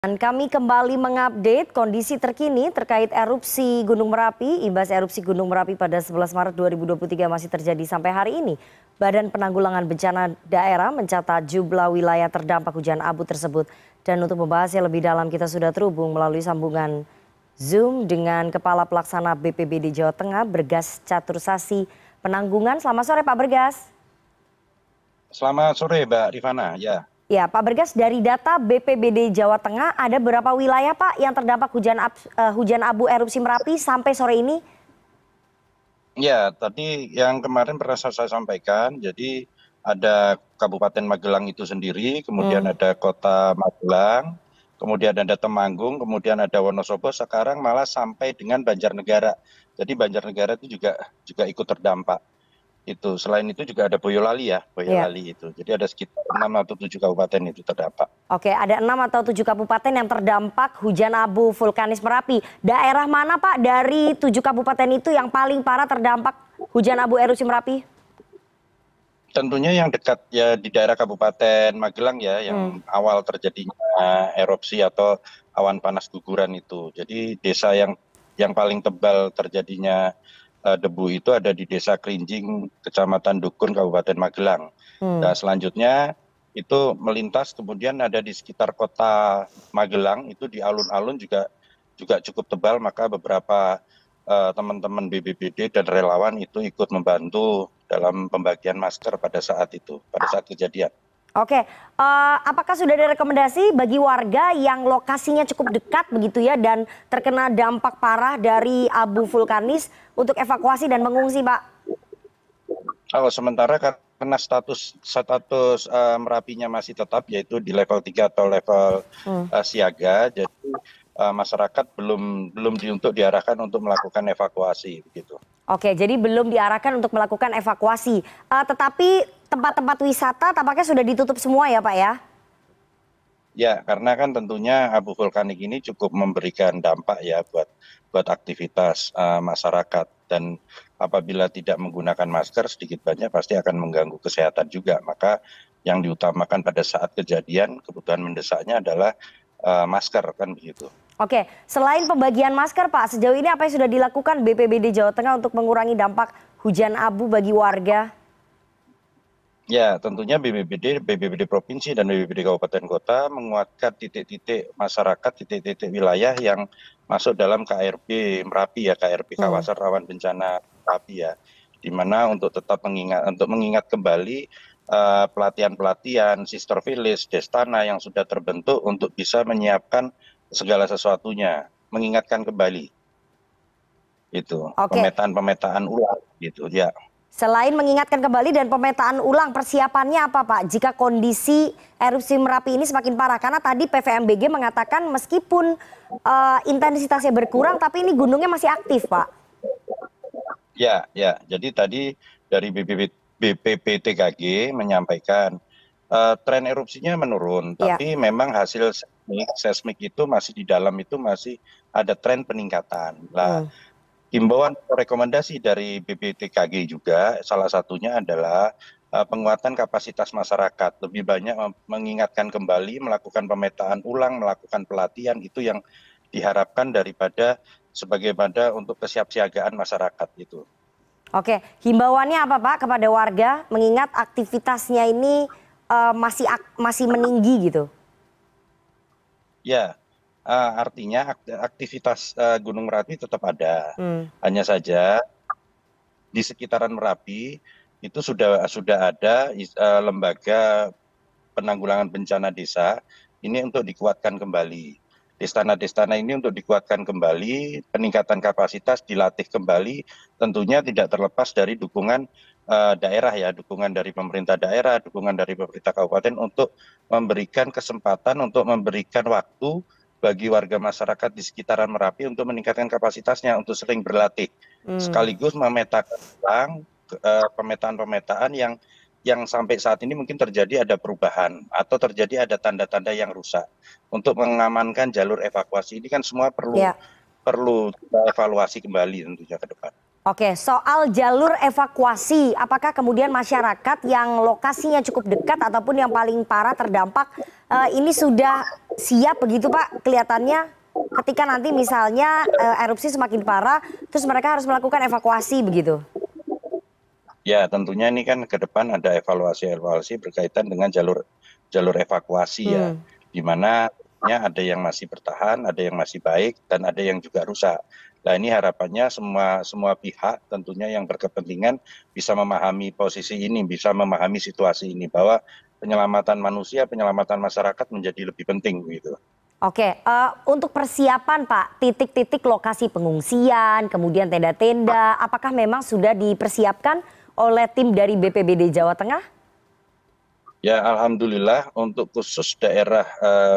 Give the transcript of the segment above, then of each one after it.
Dan kami kembali mengupdate kondisi terkini terkait erupsi Gunung Merapi. Imbas erupsi Gunung Merapi pada 11 Maret 2023 masih terjadi sampai hari ini. Badan Penanggulangan Bencana Daerah mencatat jumlah wilayah terdampak hujan abu tersebut. Dan untuk membahasnya lebih dalam kita sudah terhubung melalui sambungan Zoom dengan Kepala Pelaksana BPBD Jawa Tengah, Bergas Catursasi Penanggungan. Selamat sore Pak Bergas. Selamat sore Mbak Rifana. Ya, Pak Bergas, dari data BPBD Jawa Tengah ada berapa wilayah Pak yang terdampak hujan abu erupsi Merapi sampai sore ini? Ya, tadi yang kemarin pernah saya sampaikan, jadi ada Kabupaten Magelang itu sendiri, kemudian ada Kota Magelang, kemudian ada Temanggung, kemudian ada Wonosobo, sekarang malah sampai dengan Banjarnegara. Jadi Banjarnegara itu juga ikut terdampak. Itu selain itu juga ada Boyolali ya, Boyolali itu. Jadi ada sekitar 6 atau 7 kabupaten itu terdampak. Oke, ada 6 atau 7 kabupaten yang terdampak hujan abu vulkanis Merapi. Daerah mana Pak dari 7 kabupaten itu yang paling parah terdampak hujan abu erupsi Merapi? Tentunya yang dekat ya di daerah Kabupaten Magelang ya, yang awal terjadinya erupsi atau awan panas guguran itu. Jadi desa yang paling tebal terjadinya debu itu ada di Desa Kerinjing, Kecamatan Dukun, Kabupaten Magelang. Nah, selanjutnya itu melintas kemudian ada di sekitar Kota Magelang, itu di alun-alun juga cukup tebal, maka beberapa teman-teman BPBD dan relawan itu ikut membantu dalam pembagian masker pada saat itu, pada saat kejadian. Oke, apakah sudah ada rekomendasi bagi warga yang lokasinya cukup dekat begitu ya dan terkena dampak parah dari abu vulkanis untuk evakuasi dan mengungsi, Pak? Kalau sementara karena status Merapinya masih tetap yaitu di level 3 atau level siaga, jadi masyarakat belum untuk diarahkan untuk melakukan evakuasi begitu. Oke, jadi belum diarahkan untuk melakukan evakuasi. Tetapi tempat-tempat wisata tampaknya sudah ditutup semua ya Pak ya? Ya, karena kan tentunya abu vulkanik ini cukup memberikan dampak ya buat aktivitas masyarakat. Dan apabila tidak menggunakan masker sedikit banyak pasti akan mengganggu kesehatan juga. Maka yang diutamakan pada saat kejadian kebutuhan mendesaknya adalah masker kan begitu. Oke, selain pembagian masker Pak, sejauh ini apa yang sudah dilakukan BPBD Jawa Tengah untuk mengurangi dampak hujan abu bagi warga? Ya, tentunya BPBD Provinsi dan BPBD Kabupaten Kota menguatkan titik-titik masyarakat, titik-titik wilayah yang masuk dalam KRB Merapi ya, KRB Kawasan Rawan Bencana Merapi ya, di mana untuk tetap mengingat kembali pelatihan-pelatihan Sister Village, Destana yang sudah terbentuk untuk bisa menyiapkan segala sesuatunya, mengingatkan kembali itu pemetaan ulang gitu ya. Selain mengingatkan kembali dan pemetaan ulang, persiapannya apa Pak jika kondisi erupsi Merapi ini semakin parah? Karena tadi PVMBG mengatakan meskipun intensitasnya berkurang tapi ini gunungnya masih aktif Pak. Ya, jadi tadi dari BPPTKG menyampaikan tren erupsinya menurun, tapi memang hasil seismik itu masih di dalam itu masih ada tren peningkatan. Himbauan atau rekomendasi dari BPPTKG juga salah satunya adalah penguatan kapasitas masyarakat, lebih banyak mengingatkan kembali, melakukan pemetaan ulang, melakukan pelatihan, itu yang diharapkan daripada sebagaimana untuk kesiapsiagaan masyarakat itu. Oke, himbauannya apa Pak kepada warga mengingat aktivitasnya ini masih meninggi gitu? Ya, artinya aktivitas Gunung Merapi tetap ada. Hanya saja di sekitaran Merapi itu sudah ada lembaga penanggulangan bencana desa ini untuk dikuatkan kembali. Destana-destana ini untuk dikuatkan kembali, peningkatan kapasitas dilatih kembali, tentunya tidak terlepas dari dukungan daerah ya, dukungan dari pemerintah daerah, dukungan dari pemerintah kabupaten untuk memberikan kesempatan, untuk memberikan waktu bagi warga masyarakat di sekitaran Merapi untuk meningkatkan kapasitasnya, untuk sering berlatih, sekaligus memetakan ulang pemetaan-pemetaan yang sampai saat ini mungkin terjadi ada perubahan atau terjadi ada tanda-tanda yang rusak. Untuk mengamankan jalur evakuasi ini kan semua perlu kita evaluasi kembali tentunya ke depan. Oke, soal jalur evakuasi, apakah kemudian masyarakat yang lokasinya cukup dekat ataupun yang paling parah terdampak ini sudah siap begitu Pak kelihatannya ketika nanti misalnya erupsi semakin parah, terus mereka harus melakukan evakuasi begitu? Ya, tentunya ini kan ke depan ada evaluasi berkaitan dengan jalur evakuasi ya, Hmm. di mana ada yang masih bertahan, ada yang masih baik, dan ada yang juga rusak. Nah, ini harapannya semua pihak tentunya yang berkepentingan bisa memahami posisi ini, bisa memahami situasi ini, bahwa penyelamatan manusia, penyelamatan masyarakat menjadi lebih penting gitu. Oke, untuk persiapan Pak, titik-titik lokasi pengungsian, kemudian tenda-tenda, apakah memang sudah dipersiapkan oleh tim dari BPBD Jawa Tengah? Ya, alhamdulillah untuk khusus daerah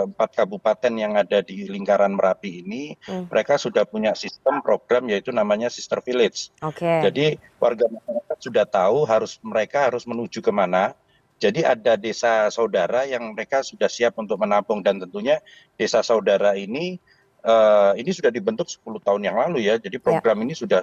4 kabupaten yang ada di lingkaran Merapi ini, Hmm. mereka sudah punya sistem program yaitu namanya Sister Village. Oke. Jadi warga masyarakat sudah tahu mereka harus menuju kemana. Jadi ada desa saudara yang mereka sudah siap untuk menampung, dan tentunya desa saudara ini sudah dibentuk 10 tahun yang lalu ya. Jadi Ya. program ini sudah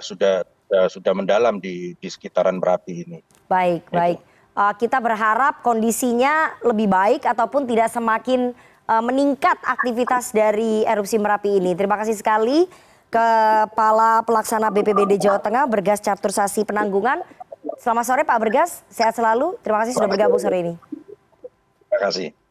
mendalam di sekitaran Merapi ini. Baik, Itu. baik. Kita berharap kondisinya lebih baik ataupun tidak semakin meningkat aktivitas dari erupsi Merapi ini. Terima kasih sekali Kepala Pelaksana BPBD Jawa Tengah, Bergas Catursasi Penanggungan. Selamat sore Pak Bergas, sehat selalu. Terima kasih sudah bergabung sore ini. Terima kasih.